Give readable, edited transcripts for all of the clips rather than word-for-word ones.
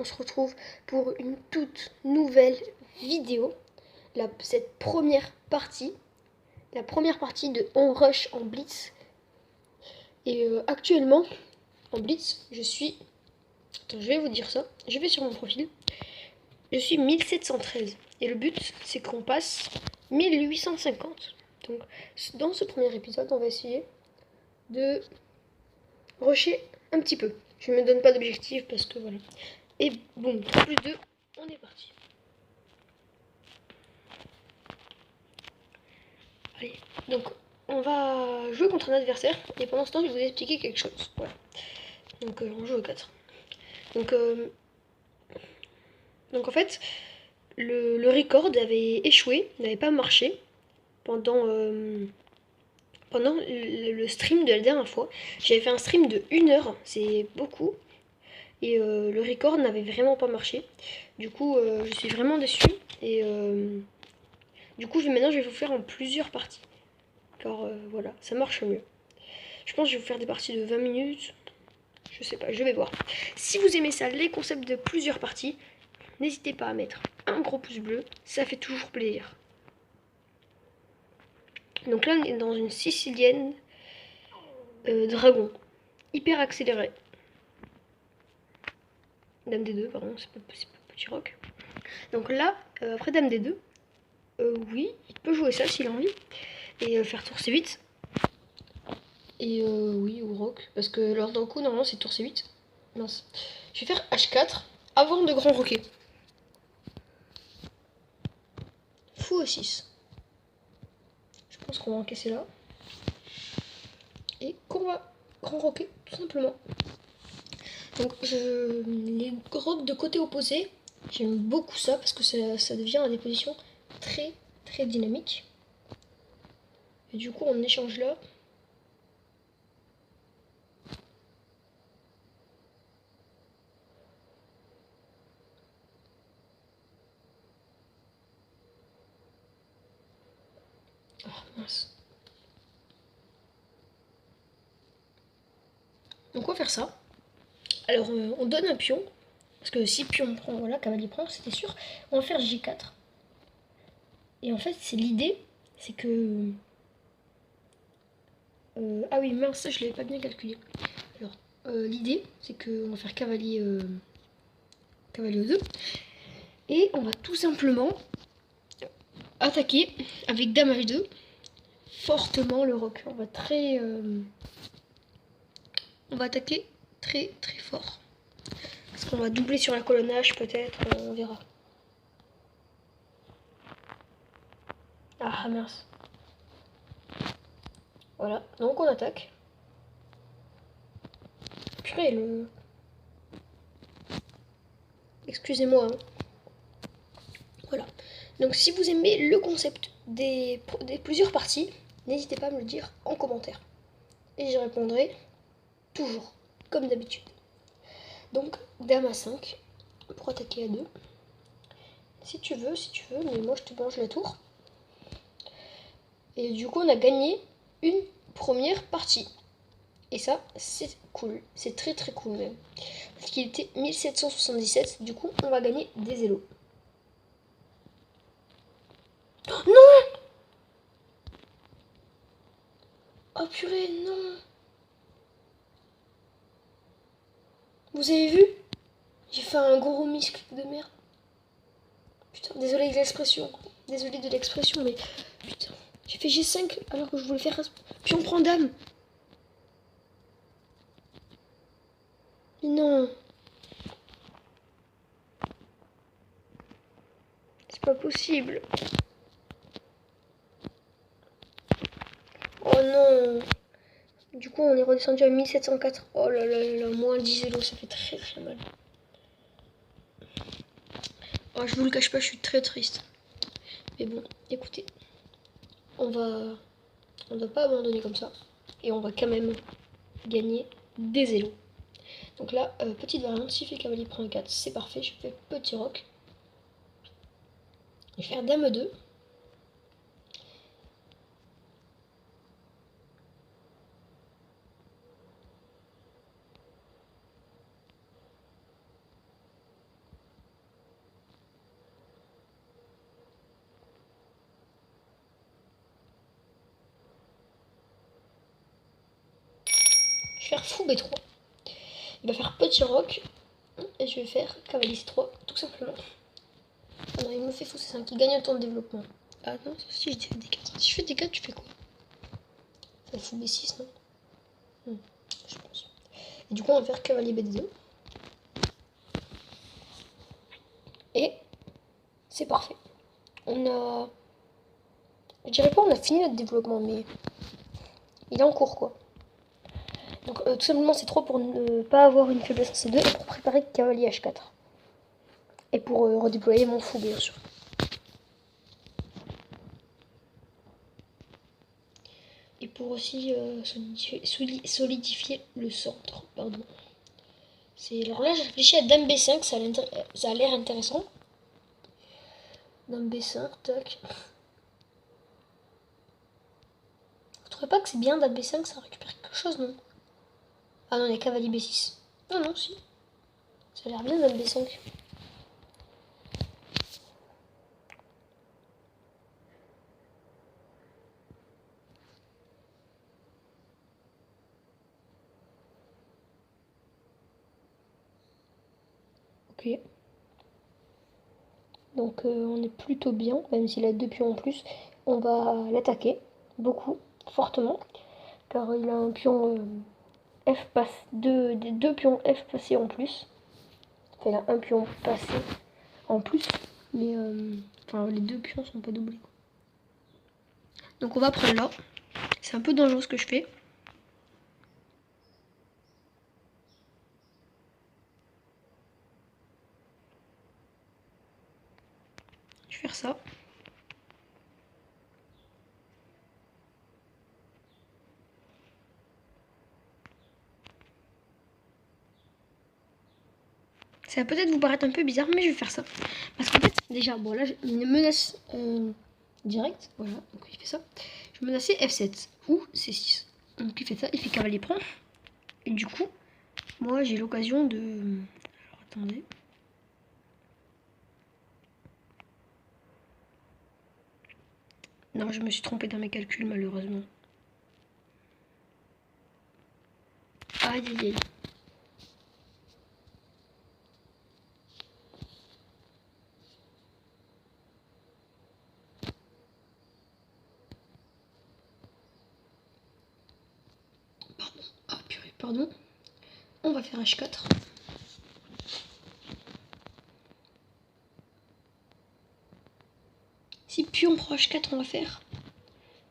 on se retrouve pour une toute nouvelle vidéo. Cette première partie, la première partie de On Rush en Blitz. Et actuellement, en Blitz, je suis... Attends, je vais vous dire ça. Je vais sur mon profil. Je suis 1713. Et le but, c'est qu'on passe 1850. Donc, dans ce premier épisode, on va essayer de rusher un petit peu. Je ne me donne pas d'objectif parce que voilà. Et boum, 3+2, on est parti. Allez, donc on va jouer contre un adversaire. Et pendant ce temps, je vais vous expliquer quelque chose. Voilà. Donc on joue au 4. Donc en fait, le record avait échoué, n'avait pas marché pendant le stream de la dernière fois. J'avais fait un stream de 1 heure, c'est beaucoup. Et le record n'avait vraiment pas marché. Du coup, je suis vraiment déçue. Et du coup, maintenant, je vais vous faire en plusieurs parties. Car voilà, ça marche mieux. Je pense que je vais vous faire des parties de 20 minutes. Je sais pas, je vais voir. Si vous aimez ça, les concepts de plusieurs parties, n'hésitez pas à mettre un gros pouce bleu. Ça fait toujours plaisir. Donc là, on est dans une sicilienne dragon. Hyper accélérée. Dame D2, pardon, c'est pas petit roc. Donc là, après Dame D2, oui, il peut jouer ça s'il a envie. Et faire tour C8. Et oui, ou roc. Parce que lors d'un coup, normalement, c'est tour C8. Mince. Je vais faire H4 avant de grand roquer. Fou E6. Je pense qu'on va encaisser là. Et qu'on va grand roquer, tout simplement. Donc, les rocs de côté opposé, j'aime beaucoup ça parce que ça devient à des positions très très dynamiques. Et du coup, on échange là. Oh mince. Donc on va faire ça. Alors on donne un pion. Parce que si pion prend, voilà, cavalier prend, c'était sûr. On va faire J4. Et en fait, c'est l'idée, c'est que... ah oui, mince, ça je l'avais pas bien calculé. Alors, l'idée, c'est qu'on va faire cavalier, cavalier E2. Et on va tout simplement attaquer avec dame H2 fortement le roc. On va on va attaquer très très fort. Parce qu'on va doubler sur la colonne H peut-être, on verra. Ah mince. Voilà, donc on attaque. Purée, excusez-moi. Hein. Voilà. Donc si vous aimez le concept des plusieurs parties, n'hésitez pas à me le dire en commentaire. Et j'y répondrai toujours, comme d'habitude. Donc, dame à 5 pour attaquer à 2. Si tu veux, mais moi je te mange la tour. Et du coup, on a gagné une première partie. Et ça, c'est cool. C'est très très cool même. Parce qu'il était 1777, du coup, on va gagner des élos. Non! Oh purée, non! Vous avez vu? J'ai fait un gros misclic de merde. Putain, désolé de l'expression. Désolé de l'expression, mais putain. J'ai fait G5 alors que je voulais faire... Puis on prend dame. Mais non. C'est pas possible. Oh non. Du coup, on est redescendu à 1704. Oh là là là là, moins 10 élos, ça fait très très mal. Oh, je vous le cache pas, je suis très triste. Mais bon, écoutez. On va pas abandonner comme ça. Et on va quand même gagner des élos. Donc là, petite variante, si fait cavalier prend 4, c'est parfait. Je fais petit roc. Je vais faire dame 2. Je vais faire fou B3. Il va faire petit roc. Et je vais faire cavalier C3, tout simplement. Ah non, il me fait fou C5, il gagne un temps de développement. Ah non, si je fais D4. Si je fais D4, tu fais quoi? Ça fait fou B6, non? Je pense. Et du coup, on va faire cavalier B2. Et c'est parfait. On a... Je dirais pas on a fini notre développement, mais il est en cours, quoi. Donc tout simplement, c'est trop pour ne pas avoir une faiblesse en C2 et pour préparer cavalier H4. Et pour redéployer mon fou, bien sûr. Et pour aussi solidifier le centre. Pardon. Alors là, j'ai réfléchi à Dame B5, ça a l'air intéressant. Dame B5, tac. Vous trouvez pas que c'est bien Dame B5, ça récupère quelque chose, non? Ah non, il y a cavalier B6. Non, non, si. Ça a l'air bien Dame B5. Ok. Donc on est plutôt bien, même s'il a 2 pions en plus. On va l'attaquer, beaucoup, fortement. Car il a un pion F passe, des 2 pions F passés en plus. Enfin, il a un pion passé en plus. Mais enfin, les 2 pions sont pas doublés. Donc on va prendre là. C'est un peu dangereux ce que je fais. Je vais faire ça. Ça va peut-être vous paraître un peu bizarre, mais je vais faire ça. Parce qu'en fait, déjà, bon là, j'ai une menace directe. Voilà, donc il fait ça. Je menaçais F7 ou C6. Donc il fait ça, il fait cavalier prend. Et du coup, moi j'ai l'occasion de... Alors attendez. Non, je me suis trompée dans mes calculs malheureusement. Aïe aïe aïe. Pardon. Ah purée, pardon. On va faire H4. Si pion prend H4, on va faire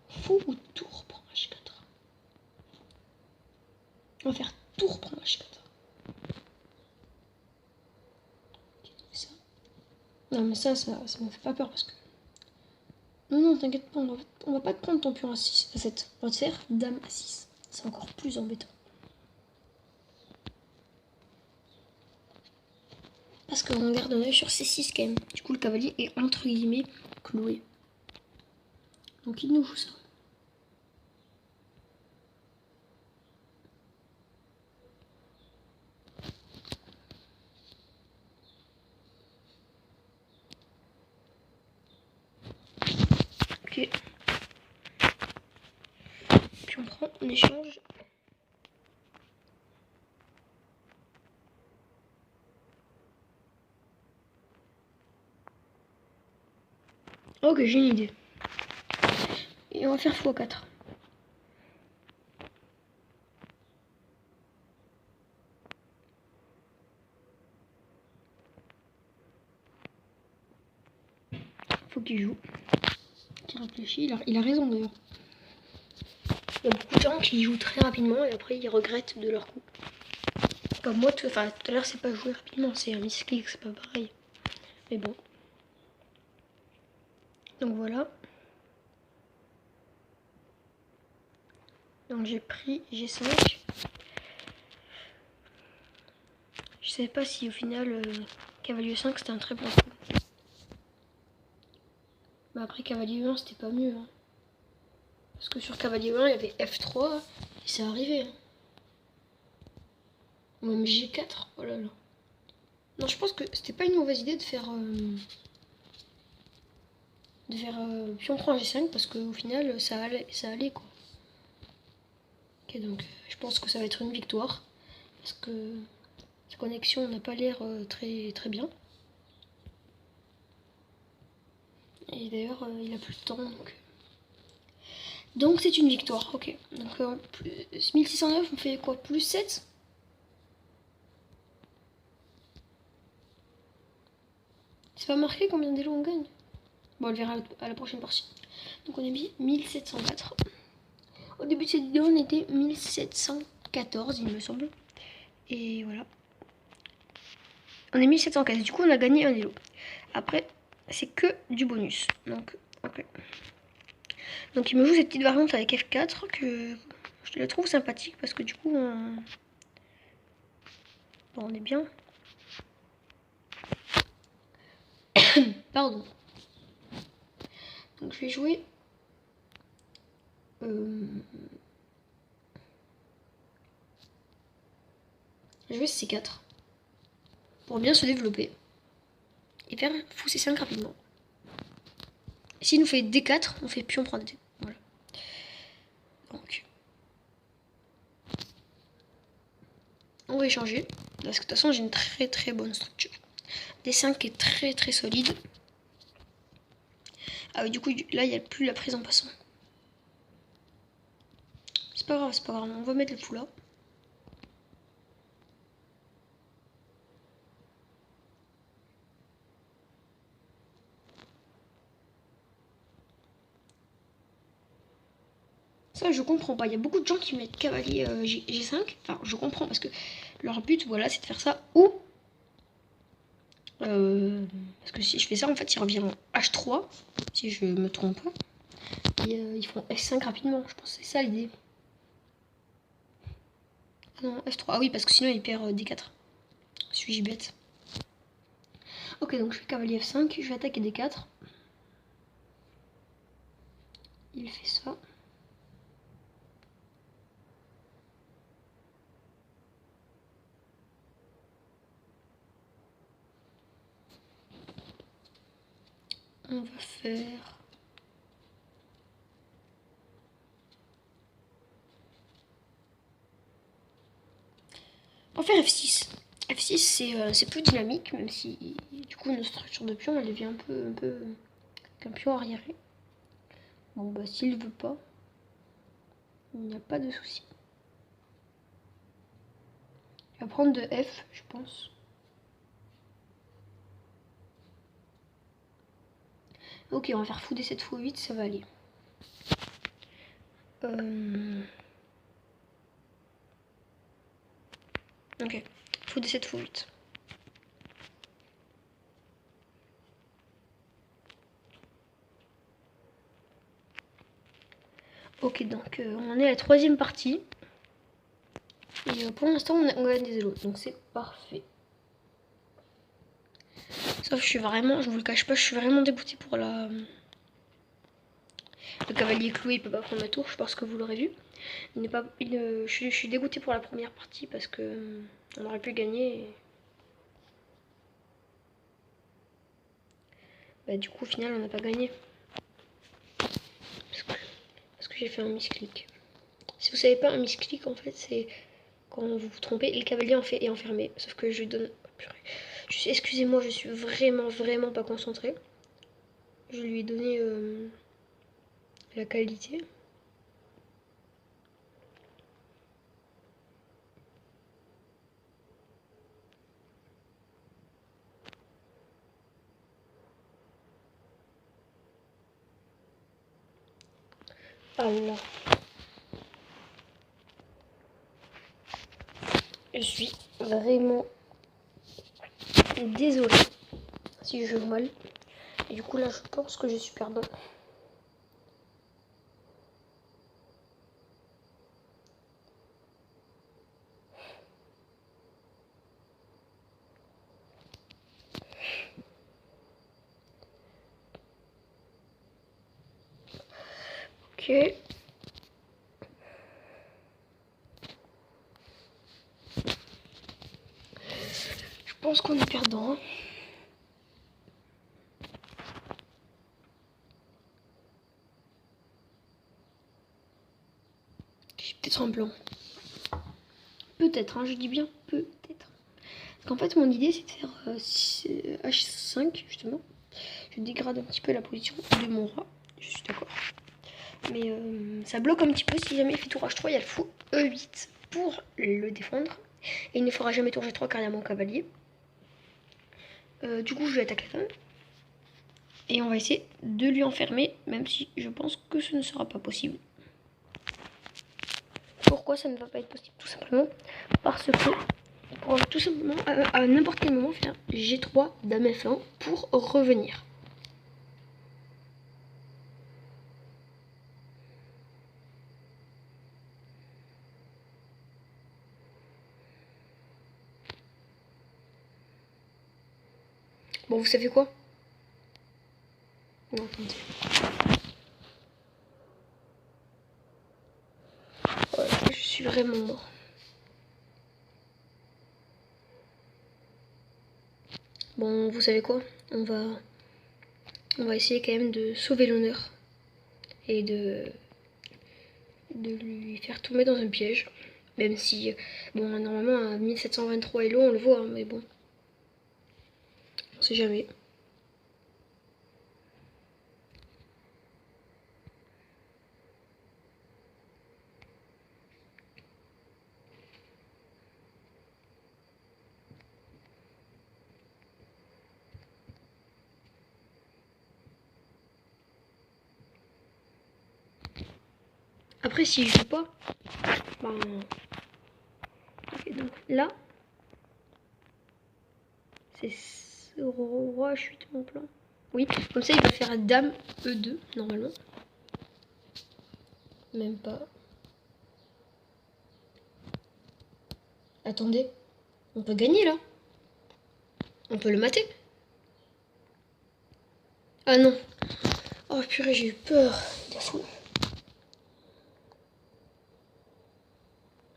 fou ou tour prend H4. On va faire tour prend H4. Ça. Non mais ça me fait pas peur parce que... Non, non, t'inquiète pas, on va pas te prendre ton pion à 6, à 7. On va te faire dame à 6. C'est encore plus embêtant. Parce qu'on garde un œil sur C6 quand même. Du coup, le cavalier est entre guillemets cloué. Donc il nous joue ça. Ok. Puis on prend, on échange. Ok, j'ai une idée. Et on va faire x4. Faut qu'il joue. Qu'il réfléchit. Il a raison d'ailleurs. Il y a beaucoup de gens qui jouent très rapidement et après ils regrettent de leur coup. Comme moi, tout à l'heure c'est pas jouer rapidement, c'est un misclick, c'est pas pareil. Mais bon. Donc voilà. Donc j'ai pris G5. Je sais pas si au final cavalier 5 c'était un très bon coup. Mais après cavalier 1 c'était pas mieux. Hein. Parce que sur cavalier 1 il y avait F3 et c'est arrivé. Hein. Ou même G4. Oh là là. Non, je pense que c'était pas une mauvaise idée de faire pion prend G5 parce qu'au final ça allait quoi. Ok, donc je pense que ça va être une victoire. Parce que la connexion n'a pas l'air très, très bien. Et d'ailleurs, il a plus de temps. Donc c'est une victoire. Ok. Donc 1609, on fait quoi? Plus 7? C'est pas marqué combien d'élos on gagne? Bon, on le verra à la prochaine partie. Donc on est mis 1704. Au début de cette vidéo, on était 1714, il me semble. Et voilà. On est 1715. Du coup, on a gagné un élo. Après, c'est que du bonus. Donc, ok. Donc, il me joue cette petite variante avec F4 que je la trouve sympathique parce que du coup, bon, on est bien. Pardon. Donc, je vais jouer. Je vais C4 pour bien se développer et faire fou C5 rapidement. S'il nous fait D4, on fait pion prend D. Voilà. Donc, on va échanger parce que de toute façon, j'ai une très très bonne structure. D5 est très très solide. Ah oui, du coup, là, il n'y a plus la prise en passant. C'est pas grave, on va mettre le fou là. Ça, je comprends pas. Il y a beaucoup de gens qui mettent cavalier G5. Enfin, je comprends parce que leur but, voilà, c'est de faire ça. Ou. Parce que si je fais ça, en fait, il revient en H3. Si je me trompe pas. Et ils font F5 rapidement. Je pense que c'est ça l'idée. Ah non, F3. Ah oui, parce que sinon, il perd D4. Suis-je bête? Ok, donc je fais cavalier F5. Je vais attaquer D4. Il fait ça. On va faire. On va faire F6. F6 c'est plus dynamique, même si du coup notre structure de pion elle devient un peu un pion arriéré. Bon bah s'il veut pas, il n'y a pas de souci. Il va prendre de F, je pense. Ok, on va faire fou D7 x 8, ça va aller. Ok, fou D7 x 8. Ok, donc on est à la troisième partie. Et pour l'instant, on gagne des élos, donc c'est parfait. Sauf que je suis vraiment, je vous le cache pas, je suis vraiment dégoûtée pour la... Le cavalier cloué, il peut pas prendre ma tour, je pense que vous l'aurez vu. Il n'est pas, je suis dégoûtée pour la première partie parce que on aurait pu gagner. Et... Bah, du coup, au final, on n'a pas gagné. Parce que j'ai fait un misclick. Si vous savez pas, un misclick, en fait, c'est quand vous vous trompez et le cavalier est enfermé. Sauf que je lui donne... Excusez-moi, je suis vraiment pas concentrée. Je lui ai donné la qualité. Allah. Je suis vraiment désolée si je joue mal. Et du coup, là, je pense que je suis perdant. Ok. Je pense qu'on est perdant. peut-être un blanc. Peut-être, hein, je dis bien peut-être. Parce qu'en fait, mon idée, c'est de faire H5, justement. Je dégrade un petit peu la position de mon roi. Je suis d'accord. Mais ça bloque un petit peu. Si jamais il fait tour H3, il y a le fou E8 pour le défendre. Et il ne fera jamais tour G3 car il y a mon cavalier. Du coup, je vais attaquer la femme. Et on va essayer de lui enfermer, même si je pense que ce ne sera pas possible. Pourquoi ça ne va pas être possible? Tout simplement parce que pour tout simplement à n'importe quel moment faire G3 dame F1 pour revenir. Bon, vous savez quoi? Non, attendez. Ouais, je suis vraiment mort. Bon, vous savez quoi? On va essayer quand même de sauver l'honneur et de lui faire tomber dans un piège. Même si, bon, normalement, à 1723 Elo, on le voit, hein, mais bon. On sait jamais. Après, s'il joue pas, ben... Okay, donc là, c'est roi H8 mon plan. Oui, comme ça, il va faire dame E2, normalement. Même pas. Attendez, on peut gagner, là. On peut le mater. Ah non. Oh purée, j'ai eu peur. Il est fou.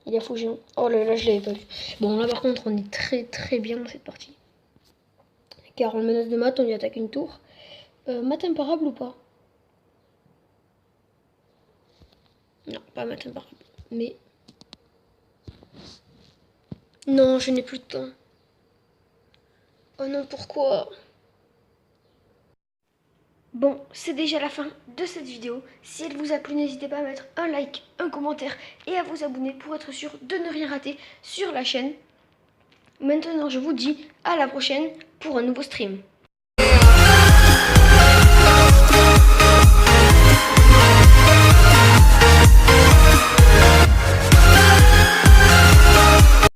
Il est fou, géant. Oh là là, je l'avais pas vu. Bon, là par contre, on est très très bien dans cette partie. Car on menace de mat, on lui attaque une tour. Mat imparable ou pas? Non, pas mat imparable. Mais... non, je n'ai plus de temps. Oh non, pourquoi? Bon, c'est déjà la fin de cette vidéo. Si elle vous a plu, n'hésitez pas à mettre un like, un commentaire et à vous abonner pour être sûr de ne rien rater sur la chaîne. Maintenant, je vous dis à la prochaine pour un nouveau stream.